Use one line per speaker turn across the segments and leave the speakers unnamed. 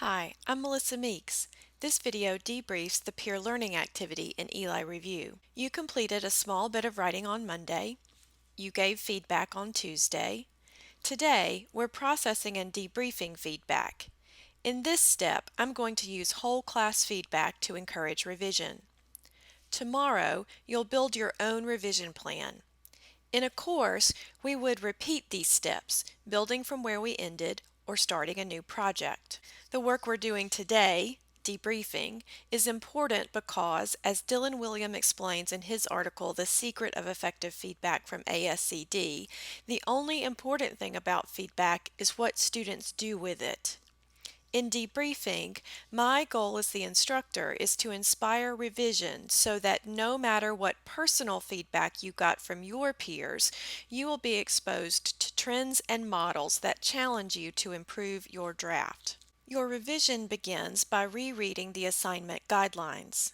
Hi, I'm Melissa Meeks. This video debriefs the peer learning activity in Eli Review. You completed a small bit of writing on Monday. You gave feedback on Tuesday. Today, we're processing and debriefing feedback. In this step, I'm going to use whole class feedback to encourage revision. Tomorrow, you'll build your own revision plan. In a course, we would repeat these steps, building from where we ended or starting a new project. The work we're doing today, debriefing, is important because, as Dylan William explains in his article, The Secret of Effective Feedback from ASCD, the only important thing about feedback is what students do with it. In debriefing, my goal as the instructor is to inspire revision so that no matter what personal feedback you got from your peers, you will be exposed to trends and models that challenge you to improve your draft. Your revision begins by rereading the assignment guidelines.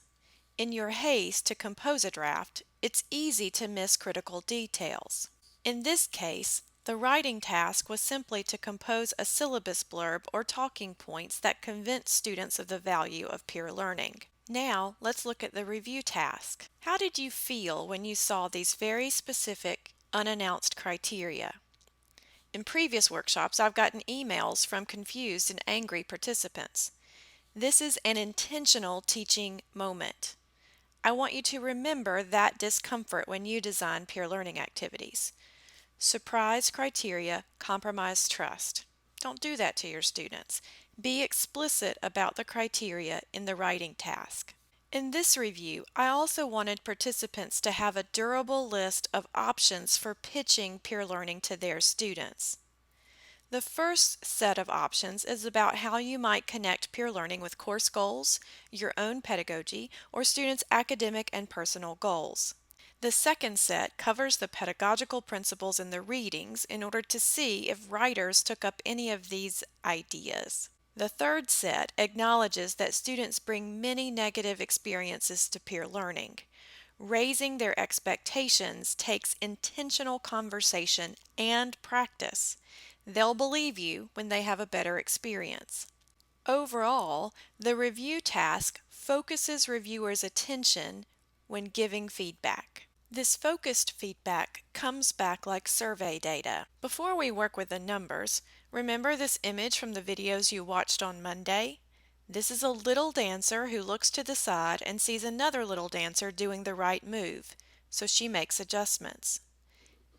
In your haste to compose a draft, it's easy to miss critical details. In this case, the writing task was simply to compose a syllabus blurb or talking points that convince students of the value of peer learning. Now, let's look at the review task. How did you feel when you saw these very specific, unannounced criteria? In previous workshops, I've gotten emails from confused and angry participants. This is an intentional teaching moment. I want you to remember that discomfort when you design peer learning activities. Surprise criteria compromise trust. Don't do that to your students. Be explicit about the criteria in the writing task. In this review, I also wanted participants to have a durable list of options for pitching peer learning to their students. The first set of options is about how you might connect peer learning with course goals, your own pedagogy, or students' academic and personal goals. The second set covers the pedagogical principles in the readings in order to see if writers took up any of these ideas. The third set acknowledges that students bring many negative experiences to peer learning. Raising their expectations takes intentional conversation and practice. They'll believe you when they have a better experience. Overall, the review task focuses reviewers' attention when giving feedback. This focused feedback comes back like survey data. Before we work with the numbers, remember this image from the videos you watched on Monday? This is a little dancer who looks to the side and sees another little dancer doing the right move, so she makes adjustments.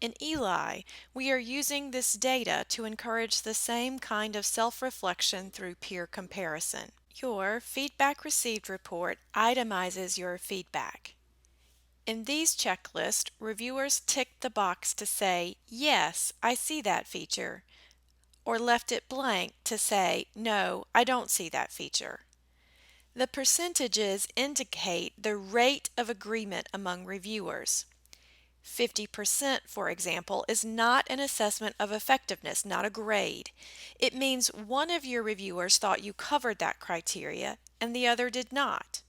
In Eli, we are using this data to encourage the same kind of self-reflection through peer comparison. Your Feedback Received report itemizes your feedback. In these checklists, reviewers ticked the box to say, "Yes, I see that feature," or left it blank to say, "No, I don't see that feature." The percentages indicate the rate of agreement among reviewers. 50%, for example, is not an assessment of effectiveness, not a grade. It means one of your reviewers thought you covered that criteria and the other did not.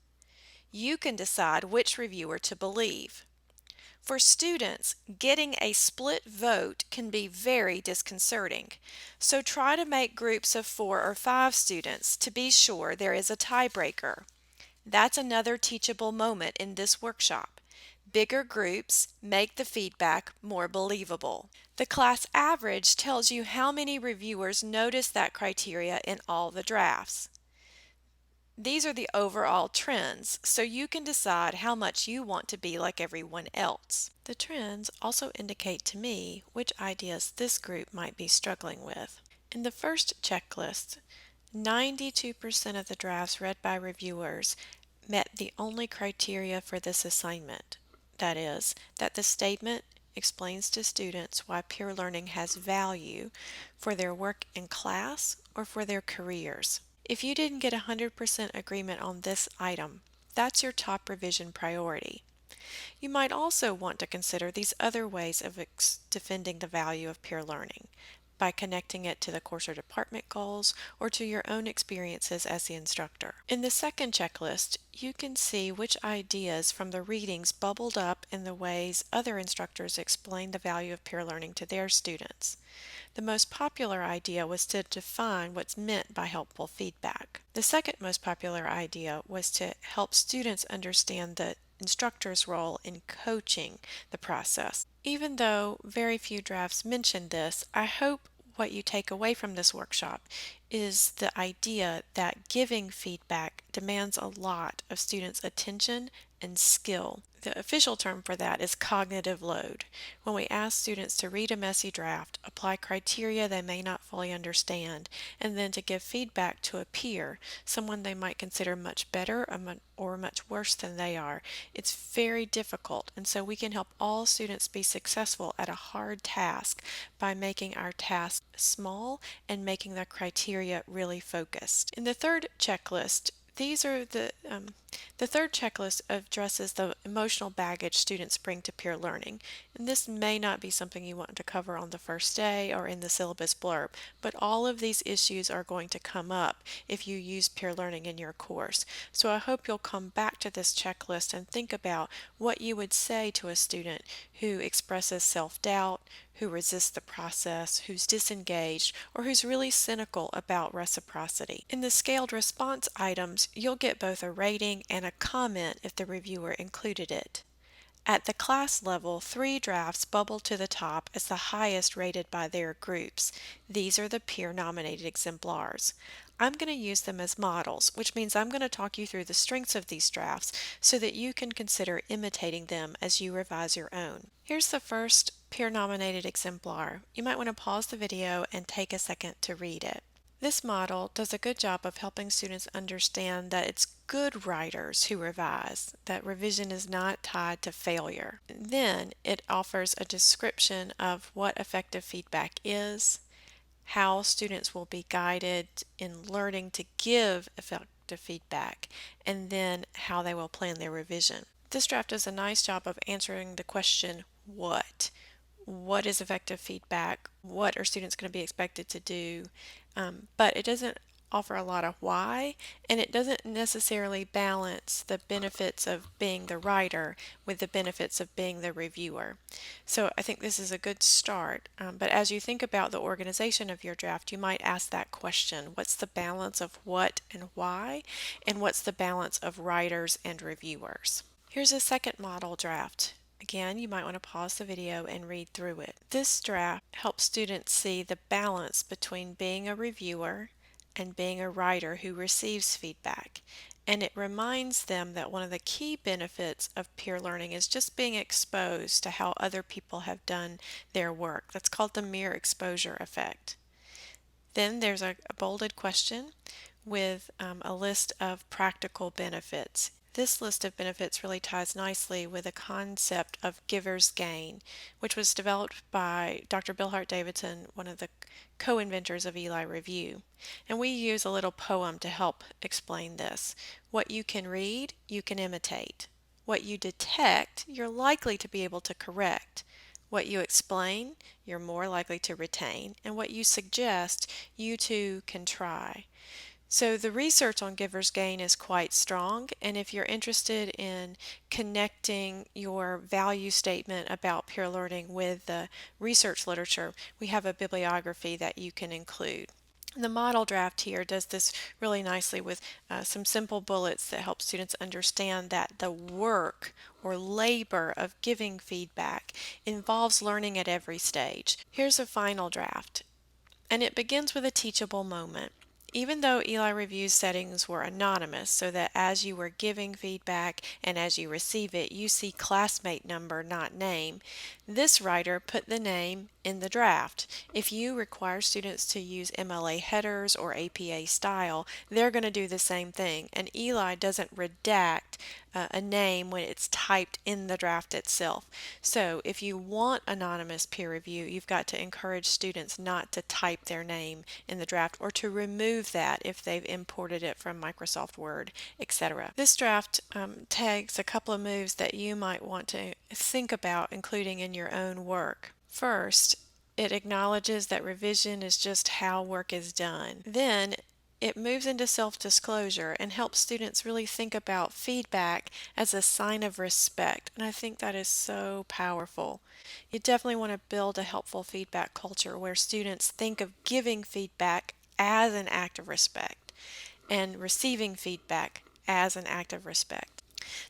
You can decide which reviewer to believe. For students, getting a split vote can be very disconcerting, so try to make groups of 4 or 5 students to be sure there is a tiebreaker. That's another teachable moment in this workshop. Bigger groups make the feedback more believable. The class average tells you how many reviewers notice that criteria in all the drafts. These are the overall trends, so you can decide how much you want to be like everyone else. The trends also indicate to me which ideas this group might be struggling with. In the first checklist, 92% of the drafts read by reviewers met the only criteria for this assignment. That is, that the statement explains to students why peer learning has value for their work in class or for their careers. If you didn't get 100% agreement on this item, that's your top revision priority. You might also want to consider these other ways of defending the value of peer learning. by connecting it to the course or department goals or to your own experiences as the instructor. In the second checklist, you can see which ideas from the readings bubbled up in the ways other instructors explain the value of peer learning to their students. The most popular idea was to define what's meant by helpful feedback. The second most popular idea was to help students understand the instructor's role in coaching the process. Even though very few drafts mention this, I hope what you take away from this workshop is the idea that giving feedback demands a lot of students' attention and skill. The official term for that is cognitive load. When we ask students to read a messy draft, apply criteria they may not fully understand, and then to give feedback to a peer, someone they might consider much better or much worse than they are, it's very difficult, and so we can help all students be successful at a hard task by making our task small and making the criteria really focused. In the third checklist, the third checklist addresses the emotional baggage students bring to peer learning, and this may not be something you want to cover on the first day or in the syllabus blurb, but all of these issues are going to come up if you use peer learning in your course. So I hope you'll come back to this checklist and think about what you would say to a student who expresses self-doubt, who resists the process, who's disengaged, or who's really cynical about reciprocity. In the scaled response items, you'll get both a rating and a comment if the reviewer included it. At the class level, 3 drafts bubble to the top as the highest rated by their groups. These are the peer-nominated exemplars. I'm going to use them as models, which means I'm going to talk you through the strengths of these drafts so that you can consider imitating them as you revise your own. Here's the first peer-nominated exemplar. You might want to pause the video and take a second to read it. This model does a good job of helping students understand that it's good writers who revise, that revision is not tied to failure. Then it offers a description of what effective feedback is, how students will be guided in learning to give effective feedback, and then how they will plan their revision. This draft does a nice job of answering the question, what? What is effective feedback? What are students going to be expected to do? But it doesn't offer a lot of why, and it doesn't necessarily balance the benefits of being the writer with the benefits of being the reviewer. So I think this is a good start, but as you think about the organization of your draft, you might ask that question: what's the balance of what and why, and what's the balance of writers and reviewers? Here's a second model draft. Again, you might want to pause the video and read through it. This draft helps students see the balance between being a reviewer and being a writer who receives feedback. And it reminds them that one of the key benefits of peer learning is just being exposed to how other people have done their work. That's called the mere exposure effect. Then there's a bolded question with a list of practical benefits. This list of benefits really ties nicely with the concept of giver's gain, which was developed by Dr. Bill Hart Davidson, one of the co-inventors of Eli Review. And we use a little poem to help explain this. What you can read, you can imitate. What you detect, you're likely to be able to correct. What you explain, you're more likely to retain. And what you suggest, you too can try. So the research on giver's gain is quite strong, and if you're interested in connecting your value statement about peer learning with the research literature, we have a bibliography that you can include. The model draft here does this really nicely with some simple bullets that help students understand that the work or labor of giving feedback involves learning at every stage. Here's a final draft, and it begins with a teachable moment. Even though Eli Review's settings were anonymous, so that as you were giving feedback and as you receive it, you see classmate number, not name, this writer put the name in the draft. If you require students to use MLA headers or APA style, they're going to do the same thing. And Eli doesn't redact a name when it's typed in the draft itself. So if you want anonymous peer review, you've got to encourage students not to type their name in the draft or to remove that if they've imported it from Microsoft Word, etc. This draft tags a couple of moves that you might want to think about including in your own work. First, It acknowledges that revision is just how work is done. Then it moves into self-disclosure and helps students really think about feedback as a sign of respect. And I think that is so powerful. You definitely want to build a helpful feedback culture where students think of giving feedback as an act of respect and receiving feedback as an act of respect.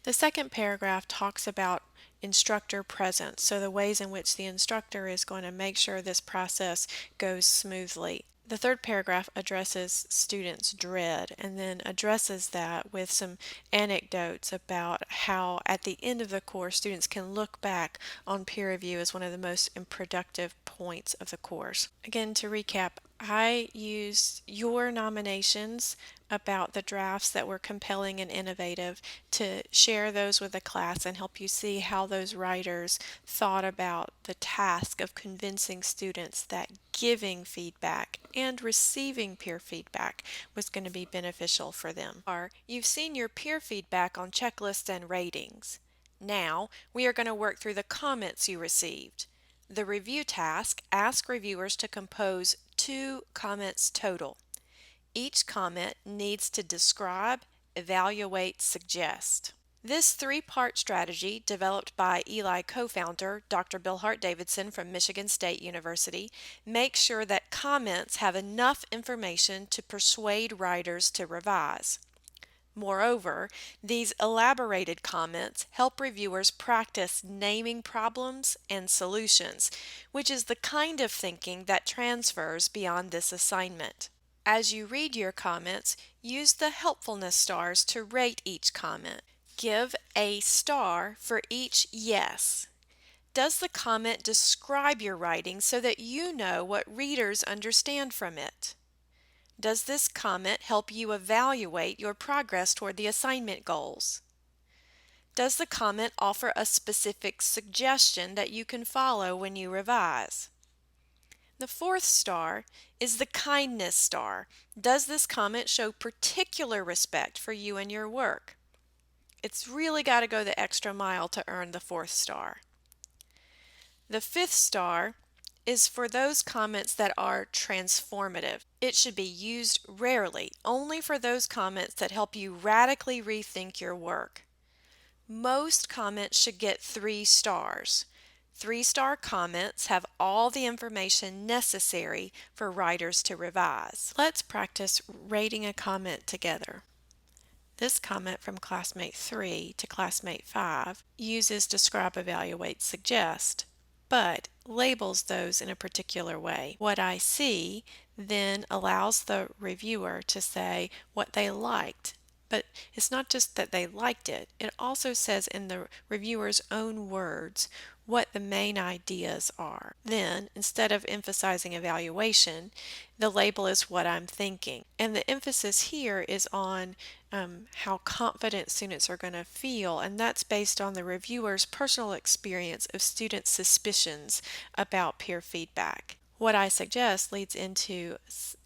The second paragraph talks about instructor presence, so the ways in which the instructor is going to make sure this process goes smoothly. The third paragraph addresses students' dread and then addresses that with some anecdotes about how at the end of the course students can look back on peer review as one of the most productive points of the course. Again, to recap, I used your nominations about the drafts that were compelling and innovative to share those with the class and help you see how those writers thought about the task of convincing students that giving feedback and receiving peer feedback was going to be beneficial for them. You've seen your peer feedback on checklists and ratings. Now we are going to work through the comments you received. The review task asks reviewers to compose 2 comments total. Each comment needs to describe, evaluate, suggest. This 3-part strategy, developed by Eli co-founder Dr. Bill Hart Davidson from Michigan State University, makes sure that comments have enough information to persuade writers to revise. Moreover, these elaborated comments help reviewers practice naming problems and solutions, which is the kind of thinking that transfers beyond this assignment. As you read your comments, use the helpfulness stars to rate each comment. Give a star for each yes. Does the comment describe your writing so that you know what readers understand from it? Does this comment help you evaluate your progress toward the assignment goals? Does the comment offer a specific suggestion that you can follow when you revise? The 4th star is the kindness star. Does this comment show particular respect for you and your work? It's really got to go the extra mile to earn the 4th star. The 5th star is for those comments that are transformative. It should be used rarely, only for those comments that help you radically rethink your work. Most comments should get 3 stars. 3-star comments have all the information necessary for writers to revise. Let's practice rating a comment together. This comment from classmate 3 to classmate 5 uses describe, evaluate, suggest, but labels those in a particular way. What I see then allows the reviewer to say what they liked. But it's not just that they liked it, it also says in the reviewer's own words what the main ideas are. Then, instead of emphasizing evaluation, the label is what I'm thinking. And the emphasis here is on how confident students are going to feel, and that's based on the reviewer's personal experience of students' suspicions about peer feedback. What I suggest leads into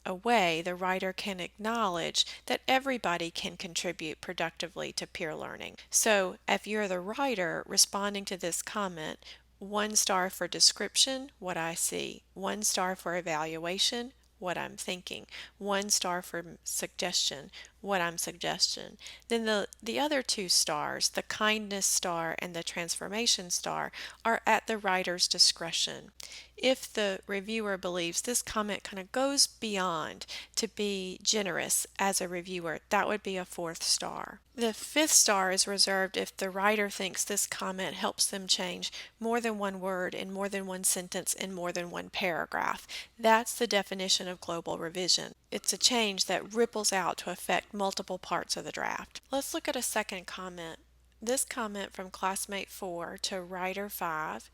a way the writer can acknowledge that everybody can contribute productively to peer learning. So if you're the writer responding to this comment, 1 star for description, what I see, 1 star for evaluation, what I'm thinking, 1 star for suggestion, what I'm suggesting. Then the other 2 stars, the kindness star and the transformation star, are at the writer's discretion. If the reviewer believes this comment kind of goes beyond to be generous as a reviewer, that would be a 4th star. The 5th star is reserved if the writer thinks this comment helps them change more than 1 word in more than 1 sentence in more than 1 paragraph. That's the definition of global revision. It's a change that ripples out to affect multiple parts of the draft. Let's look at a second comment. This comment from classmate 4 to writer 5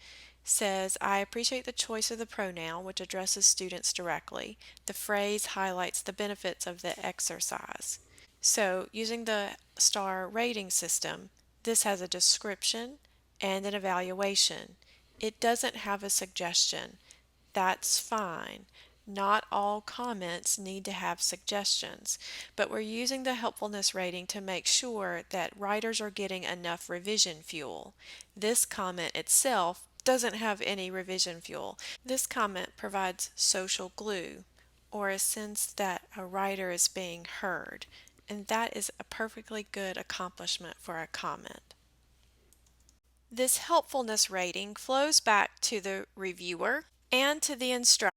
says, I appreciate the choice of the pronoun, which addresses students directly. The phrase highlights the benefits of the exercise. So, using the star rating system, this has a description and an evaluation. It doesn't have a suggestion. That's fine. Not all comments need to have suggestions, but we're using the helpfulness rating to make sure that writers are getting enough revision fuel. This comment itself doesn't have any revision fuel. This comment provides social glue, or a sense that a writer is being heard, and that is a perfectly good accomplishment for a comment. This helpfulness rating flows back to the reviewer and to the instructor.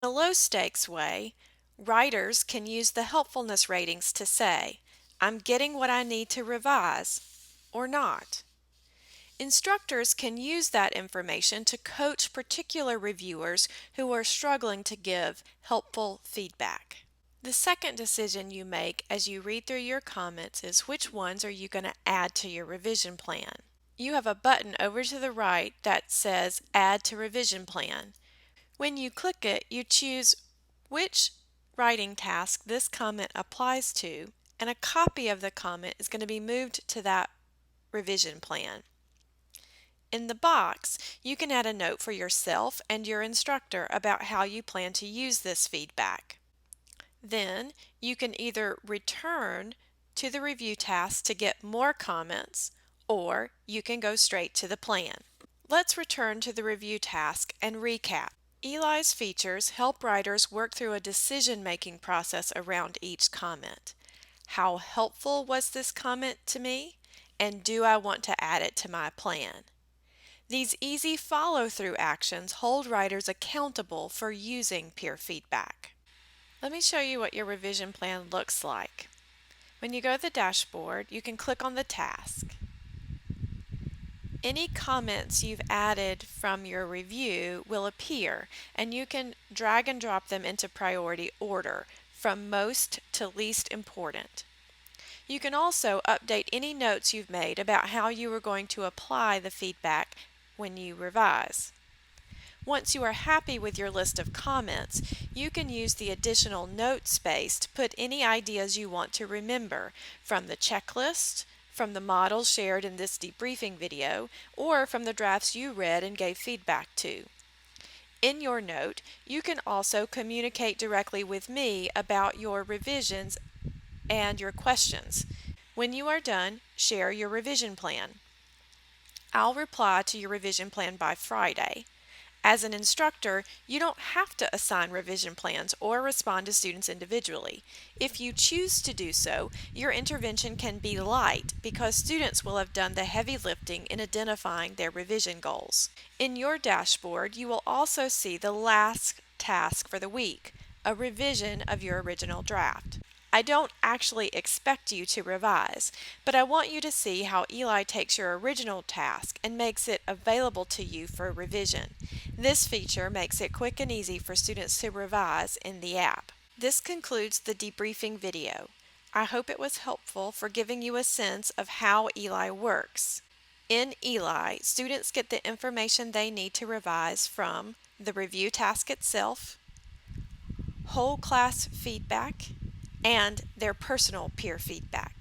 In a low-stakes way, writers can use the helpfulness ratings to say, I'm getting what I need to revise, or not. Instructors can use that information to coach particular reviewers who are struggling to give helpful feedback. The second decision you make as you read through your comments is which ones are you going to add to your revision plan. You have a button over to the right that says Add to Revision Plan. When you click it, you choose which writing task this comment applies to, and a copy of the comment is going to be moved to that revision plan. In the box, you can add a note for yourself and your instructor about how you plan to use this feedback. Then, you can either return to the review task to get more comments, or you can go straight to the plan. Let's return to the review task and recap. Eli's features help writers work through a decision-making process around each comment. How helpful was this comment to me? And do I want to add it to my plan? These easy follow-through actions hold writers accountable for using peer feedback. Let me show you what your revision plan looks like. When you go to the dashboard, you can click on the task. Any comments you've added from your review will appear, and you can drag and drop them into priority order, from most to least important. You can also update any notes you've made about how you are going to apply the feedback when you revise. Once you are happy with your list of comments, you can use the additional note space to put any ideas you want to remember from the checklist, from the models shared in this debriefing video, or from the drafts you read and gave feedback to. In your note, you can also communicate directly with me about your revisions and your questions. When you are done, share your revision plan. I'll reply to your revision plan by Friday. As an instructor, you don't have to assign revision plans or respond to students individually. If you choose to do so, your intervention can be light because students will have done the heavy lifting in identifying their revision goals. In your dashboard, you will also see the last task for the week, a revision of your original draft. I don't actually expect you to revise, but I want you to see how Eli takes your original task and makes it available to you for revision. This feature makes it quick and easy for students to revise in the app. This concludes the debriefing video. I hope it was helpful for giving you a sense of how Eli works. In Eli, students get the information they need to revise from the review task itself, whole class feedback, and their personal peer feedback.